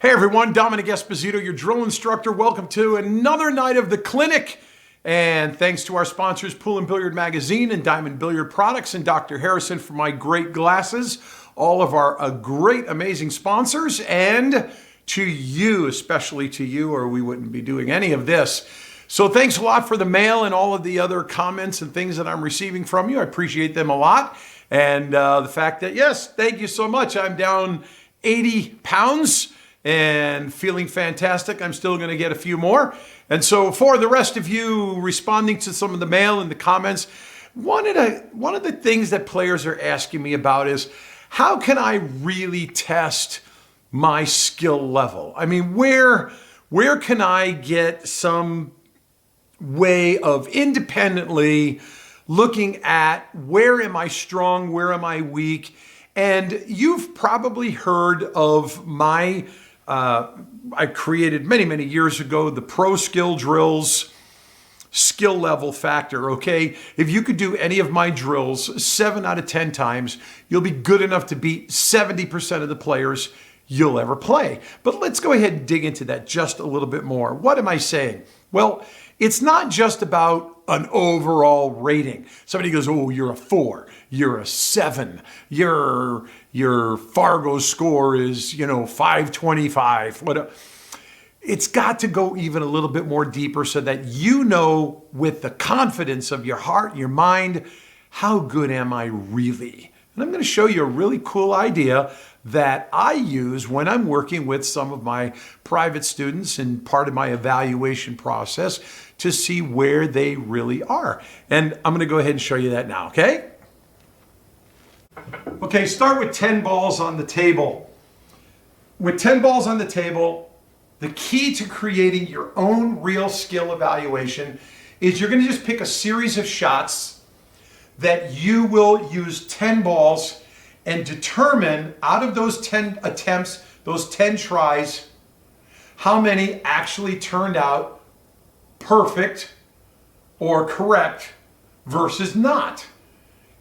Hey everyone, Dominic Esposito, your drill instructor. Welcome to another night of the clinic. And thanks to our sponsors, Pool and Billiard Magazine and Diamond Billiard Products, and Dr. Harrison for my great glasses. All of our great, amazing sponsors. And to you, especially to you, or we wouldn't be doing any of this. So thanks a lot for the mail and all of the other comments and things that I'm receiving from you. I appreciate them a lot. And the fact that, yes, thank you so much. I'm down 80 pounds. And feeling fantastic. I'm still going to get a few more. And so for the rest of you responding to some of the mail and the comments, one of the things that players are asking me about is, how can I really test my skill level? I mean, where can I get some way of independently looking at where am I strong, where am I weak? And you've probably heard of my I created many years ago the Pro Skill Drills skill level factor, okay? If you could do any of my drills 7 out of 10 times, you'll be good enough to beat 70% of the players you'll ever play. But let's go ahead and dig into that just a little bit more. What am I saying? Well, it's not just about an overall rating. Somebody goes, oh, you're a 4, you're a 7, your Fargo score is, 525. It's got to go even a little bit more deeper so that you know with the confidence of your heart, your mind, how good am I really? And I'm going to show you a really cool idea that I use when I'm working with some of my private students and part of my evaluation process to see where they really are. And I'm going to go ahead and show you that now, okay? Okay, start with 10 balls on the table. With 10 balls on the table, the key to creating your own real skill evaluation is you're going to just pick a series of shots that you will use 10 balls and determine out of those 10 attempts, those 10 tries, how many actually turned out perfect or correct versus not.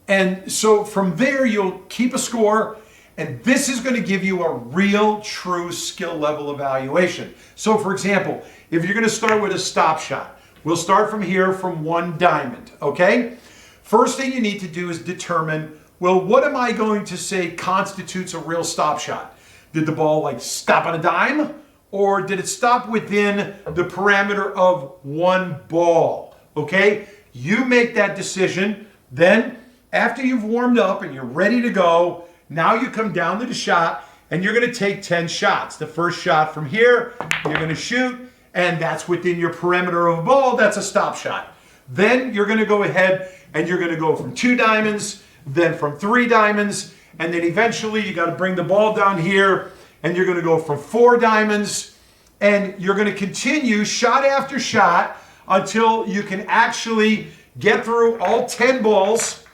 And so from there, you'll keep a score, and this is going to give you a real, true skill level evaluation. So for example, if you're going to start with a stop shot, we'll start from here from 1 diamond, okay? First thing you need to do is determine, well, what am I going to say constitutes a real stop shot? Did the ball stop on a dime? Or did it stop within the parameter of 1 ball? Okay? You make that decision. Then, after you've warmed up and you're ready to go, now you come down to the shot and you're going to take 10 shots. The first shot from here, you're going to shoot, and that's within your perimeter of a ball. That's a stop shot. Then you're going to go ahead and you're going to go from 2 diamonds, then from 3 diamonds, and then eventually you got to bring the ball down here and you're going to go from 4 diamonds, and you're going to continue shot after shot until you can actually get through all 10 balls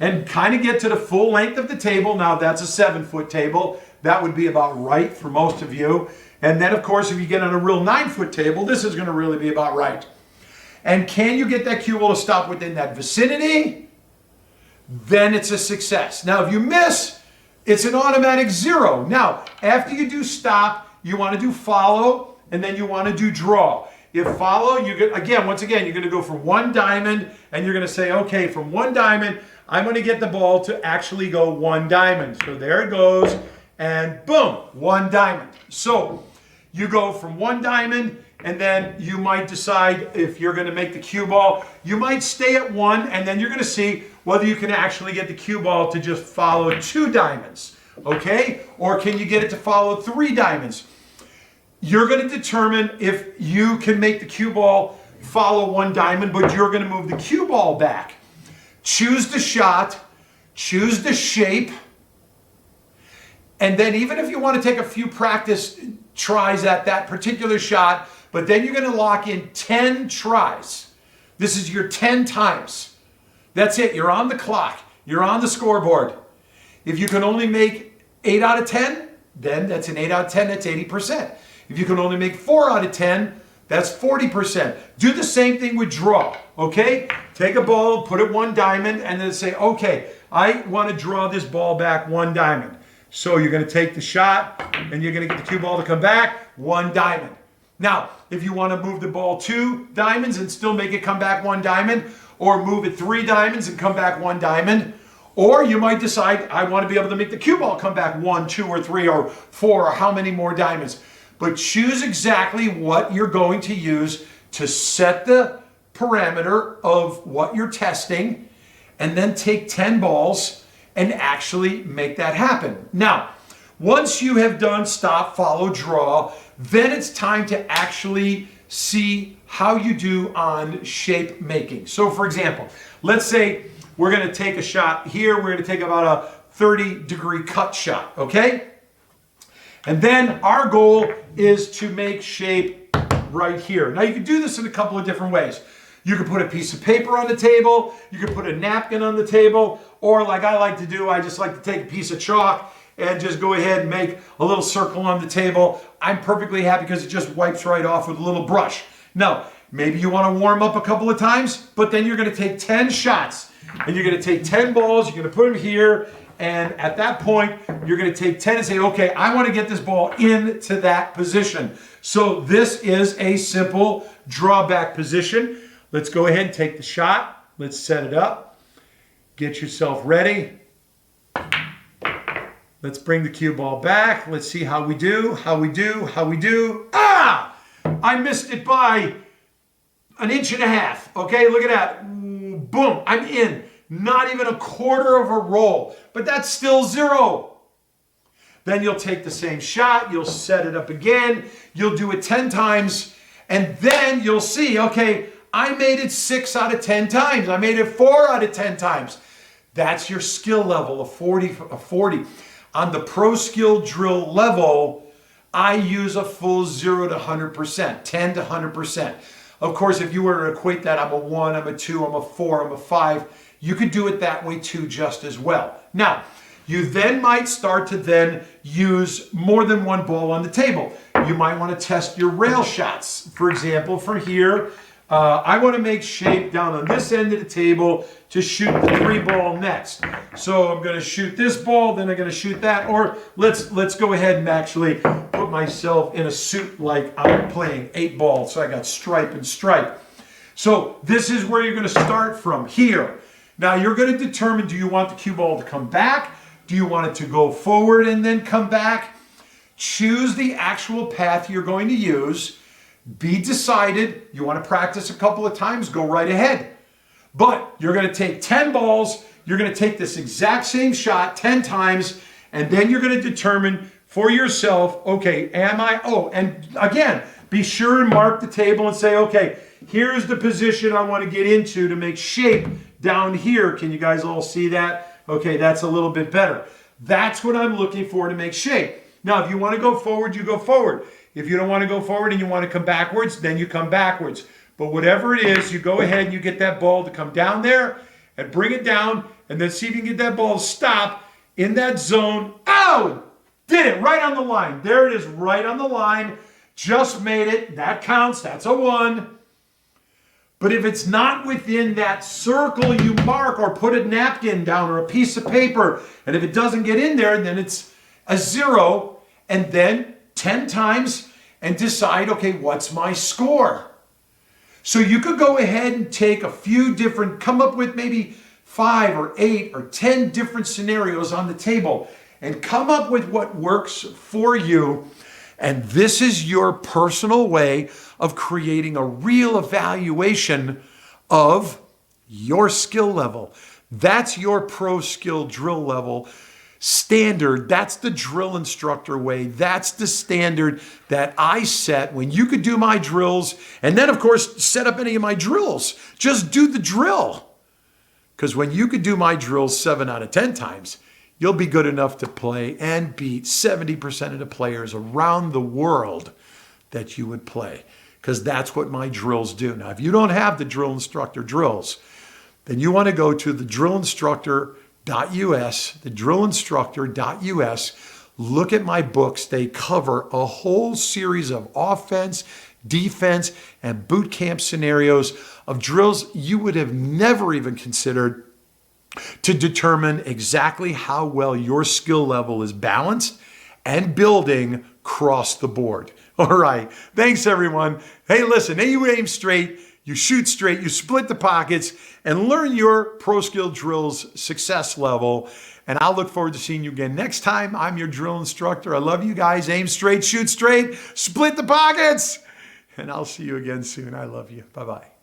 and kind of get to the full length of the table. Now that's a 7-foot table. That would be about right for most of you. And then of course, if you get on a real 9-foot table, this is going to really be about right. And can you get that cue ball to stop within that vicinity? Then it's a success. Now if you miss, it's an automatic 0. Now, after you do stop, you want to do follow, and then you want to do draw. If follow, once again, you're going to go from 1 diamond, and you're going to say, okay, from 1 diamond, I'm going to get the ball to actually go 1 diamond. So there it goes, and boom, 1 diamond. So you go from 1 diamond, and then you might decide if you're going to make the cue ball. You might stay at 1, and then you're going to see whether you can actually get the cue ball to just follow 2 diamonds, okay? Or can you get it to follow 3 diamonds? You're going to determine if you can make the cue ball follow 1 diamond, but you're going to move the cue ball back. Choose the shot, choose the shape, and then even if you want to take a few practice tries at that particular shot, but then you're going to lock in 10 tries. This is your 10 times. That's it. You're on the clock. You're on the scoreboard. If you can only make 8 out of 10, then that's an 8 out of 10. That's 80%. If you can only make 4 out of 10, that's 40%. Do the same thing with draw, okay? Take a ball, put it 1 diamond, and then say, okay, I want to draw this ball back 1 diamond. So you're going to take the shot and you're going to get the cue ball to come back, 1 diamond. Now, if you want to move the ball 2 diamonds and still make it come back 1 diamond, or move it 3 diamonds and come back 1 diamond, or you might decide, I want to be able to make the cue ball come back 1, 2, or 3, or 4, or how many more diamonds. But choose exactly what you're going to use to set the parameter of what you're testing, and then take 10 balls and actually make that happen. Now, once you have done stop, follow, draw, then it's time to actually see how you do on shape making. So for example, let's say we're going to take a shot here. We're going to take about a 30-degree cut shot, okay? And then our goal is to make shape right here. Now you can do this in a couple of different ways. You can put a piece of paper on the table, you can put a napkin on the table, or like I like to do, I just like to take a piece of chalk and just go ahead and make a little circle on the table. I'm perfectly happy because it just wipes right off with a little brush. Now, maybe you want to warm up a couple of times, but then you're going to take 10 shots and you're going to take 10 balls, you're going to put them here, and at that point, you're going to take 10 and say, okay, I want to get this ball into that position. So this is a simple drawback position. Let's go ahead and take the shot. Let's set it up. Get yourself ready. Let's bring the cue ball back. Let's see how we do, how we do, how we do. Ah! I missed it by 1.5 inches. Okay, look at that. Boom, I'm in. Not even 1/4 of a roll, but that's still 0. Then you'll take the same shot, you'll set it up again, you'll do it 10 times, and then you'll see, okay, I made it 6 out of 10 times. I made it 4 out of 10 times. That's your skill level, a 40. On the pro skill drill level, I use a full 0 to 100%, 10 to 100%. Of course, if you were to equate that, I'm a 1, I'm a 2, I'm a 4, I'm a 5, you could do it that way too just as well. Now, you then might start to then use more than 1 ball on the table. You might want to test your rail shots. For example, from here, I want to make shape down on this end of the table to shoot the 3 ball next. So I'm going to shoot this ball, then I'm going to shoot that, or let's go ahead and actually put myself in a suit like I'm playing 8 ball. So I got stripe and stripe. So this is where you're going to start from here. Now you're going to determine, do you want the cue ball to come back? Do you want it to go forward and then come back? Choose the actual path you're going to use. Be decided. You want to practice a couple of times, go right ahead. But you're going to take 10 balls, you're going to take this exact same shot 10 times, and then you're going to determine for yourself, okay, and again, be sure and mark the table and say, okay, here's the position I want to get into to make shape down here. Can you guys all see that? Okay, that's a little bit better. That's what I'm looking for to make shape. Now, if you want to go forward, you go forward. If you don't want to go forward and you want to come backwards, then you come backwards. But whatever it is, you go ahead and you get that ball to come down there and bring it down, and then see if you can get that ball to stop in that zone. Oh! Did it right on the line. There it is, right on the line. Just made it. That counts. That's a 1. But if it's not within that circle you mark, or put a napkin down or a piece of paper, and if it doesn't get in there, then it's a 0, and then 10 times and decide, okay, what's my score? So you could go ahead and take a few different, come up with maybe 5 or 8 or 10 different scenarios on the table and come up with what works for you. And this is your personal way of creating a real evaluation of your skill level. That's your pro skill drill level standard. That's the drill instructor way. That's the standard that I set when you could do my drills. And then, of course, set up any of my drills. Just do the drill. Because when you could do my drills 7 out of 10 times, you'll be good enough to play and beat 70% of the players around the world that you would play. Because that's what my drills do. Now, if you don't have the drill instructor drills, then you want to go to the drillinstructor.us, look at my books. They cover a whole series of offense, defense, and boot camp scenarios of drills you would have never even considered to determine exactly how well your skill level is balanced and building across the board. All right. Thanks, everyone. Hey, listen, you aim straight, you shoot straight, you split the pockets, and learn your pro skill drills success level. And I'll look forward to seeing you again next time. I'm your drill instructor. I love you guys. Aim straight, shoot straight, split the pockets. And I'll see you again soon. I love you. Bye-bye.